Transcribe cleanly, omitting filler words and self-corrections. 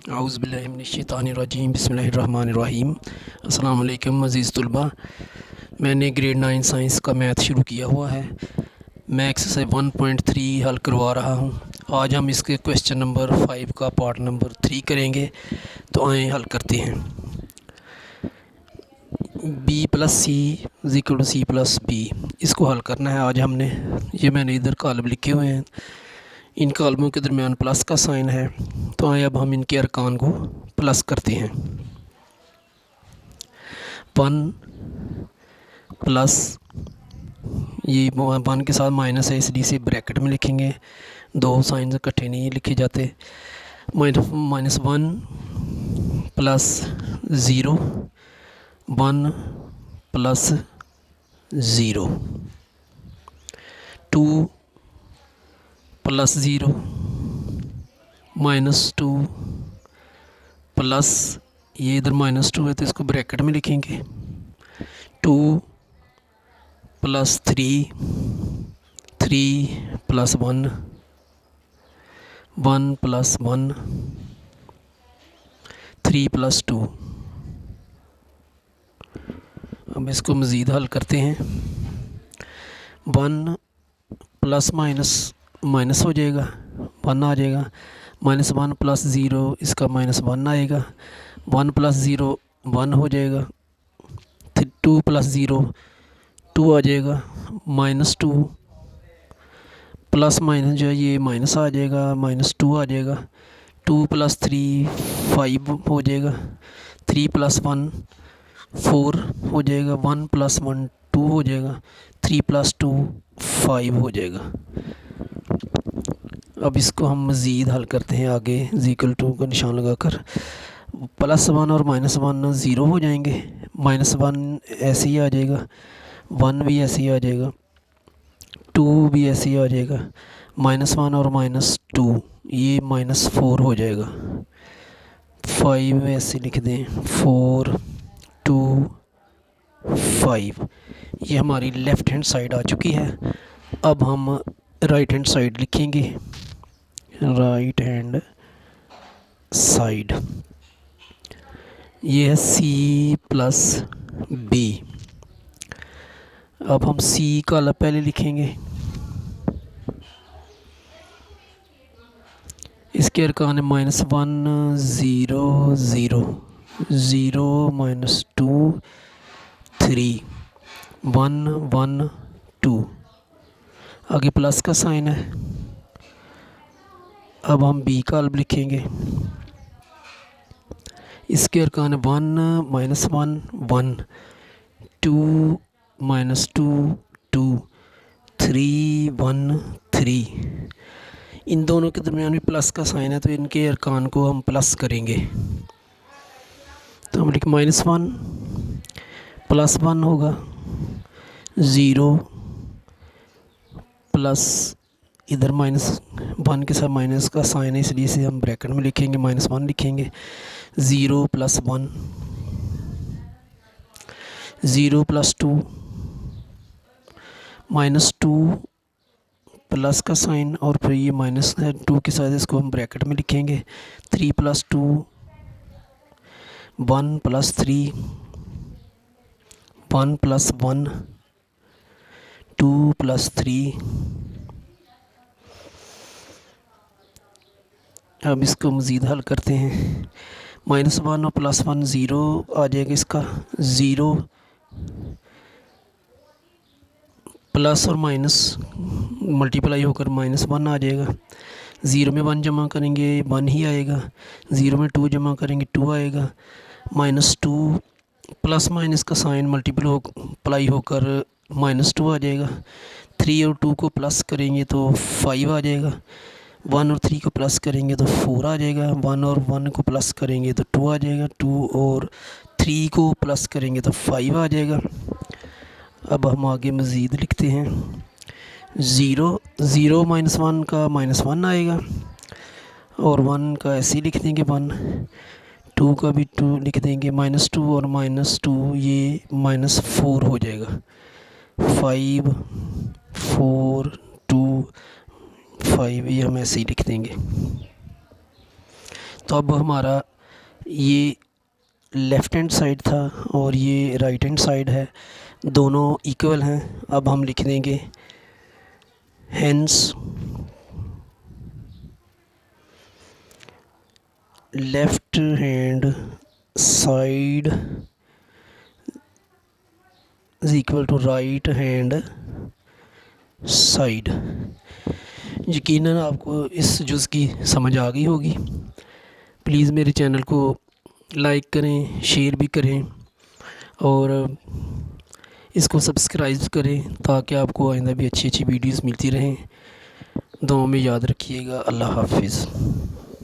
औज़ुबिल्लाहिमिनश्शैतानिर्रजीम बिस्मिल्लाहिर्रहमानिर्रहीम। अस्सलाम वालेकुम अज़ीज़ तलबा। मैंने ग्रेड 9 साइंस का मैथ शुरू किया हुआ है। मैं एक्सरसाइज 1.3 हल करवा रहा हूँ। आज हम इसके क्वेश्चन नंबर 5 का पार्ट नंबर 3 करेंगे। तो आए हल करते हैं। b plus C equal to C plus B, इसको हल करना है आज हमने। ये मैंने इधर कॉलम लिखे हुए हैं, इन कॉलमों के दरमियान प्लस का साइन है। तो आए अब हम इनके अरकान को प्लस करते हैं। 1 प्लस, ये 1 के साथ माइनस है इसलिए इसे ब्रैकेट में लिखेंगे। दो साइन इकट्ठे नहीं लिखे जाते। -1 प्लस 0, 1 प्लस 0, 2 प्लस 0, -2 प्लस, ये इधर -2 है तो इसको ब्रैकेट में लिखेंगे। 2 प्लस 3, 3 प्लस 1, 1 प्लस 1, 3 प्लस 2। अब इसको मज़ीद हल करते हैं। 1 प्लस माइनस माइनस हो जाएगा, 1 आ जाएगा। -1 प्लस 0, इसका -1 आएगा। 1 प्लस 0 1 हो जाएगा। 2 प्लस 0 2 आ जाएगा। -2 प्लस माइनस जो है ये माइनस आ जाएगा, -2 आ जाएगा। 2 प्लस 3 5 हो जाएगा। 3 प्लस 1 4 हो जाएगा। 1 प्लस 1 2 हो जाएगा। 3 प्लस 2 5 हो जाएगा। अब इसको हम मज़ीद हल करते हैं आगे। इक्वल टू का निशान लगाकर +1 और -1 ज़ीरो हो जाएंगे। -1 ऐसे ही आ जाएगा, 1 भी ऐसे ही आ जाएगा, 2 भी ऐसे ही आ जाएगा। -1 और -2 ये -4 हो जाएगा। 5 ऐसे लिख दें, 4 2 5। ये हमारी लेफ़्ट हैंड साइड आ चुकी है। अब हम राइट हैंड साइड लिखेंगे। राइट हैंड साइड ये है c प्लस b। अब हम c का पहले लिखेंगे। इसके अरकान है -1 0 0 0 -2 3 1 1 2। आगे प्लस का साइन है। अब हम b का हल लिखेंगे। इसके अरकान 1 -1 1 2 -2 2 3 1 3। इन दोनों के दरमियान भी प्लस का साइन है तो इनके अरकान को हम प्लस करेंगे। तो हम लिख -1 प्लस 1 होगा, 0 प्लस, इधर -1 के साथ माइनस का साइन है इसलिए इसे हम ब्रैकेट में लिखेंगे, -1 लिखेंगे। 0 प्लस 1, 0 प्लस 2, -2 प्लस का साइन और फिर ये -2 के साथ इसको हम ब्रैकेट में लिखेंगे। 3 प्लस 2, 1 प्लस 3, 1 प्लस 1, 2 प्लस 3। अब इसको मज़ीद हल करते हैं। -1 और +1 ज़ीरो आ जाएगा। इसका 0 प्लस और माइनस मल्टीप्लाई होकर -1 आ जाएगा। 0 में 1 जमा करेंगे 1 ही आएगा। 0 में 2 जमा करेंगे 2 आएगा। -2 प्लस माइनस का साइन मल्टीप्लाई होकर -2 आ जाएगा। 3 और 2 को प्लस करेंगे तो 5 आ जाएगा। 1 और 3 को प्लस करेंगे तो 4 आ जाएगा। 1 और 1 को प्लस करेंगे तो 2 आ जाएगा। 2 और 3 को प्लस करेंगे तो 5 आ जाएगा। अब हम आगे मज़ीद लिखते हैं। 0 -1 का -1 आएगा और 1 का ऐसे ही लिख देंगे 1। 2 का भी 2 लिख देंगे। -2 और -2 ये -4 हो जाएगा। 5 4 2 5 ये हम ऐसे ही लिख देंगे। तो अब हमारा ये लेफ़्ट हैंड साइड था और ये राइट हैंड साइड है, दोनों इक्वल हैं। अब हम लिख देंगे hence left hand side is equal to right hand side. यकीनन आपको इस जुज़ की समझ आ गई होगी। प्लीज़ मेरे चैनल को लाइक करें, शेयर भी करें और इसको सब्सक्राइब करें ताकि आपको आइंदा भी अच्छी अच्छी वीडियोस मिलती रहें। दुआ में याद रखिएगा। अल्लाह हाफिज़।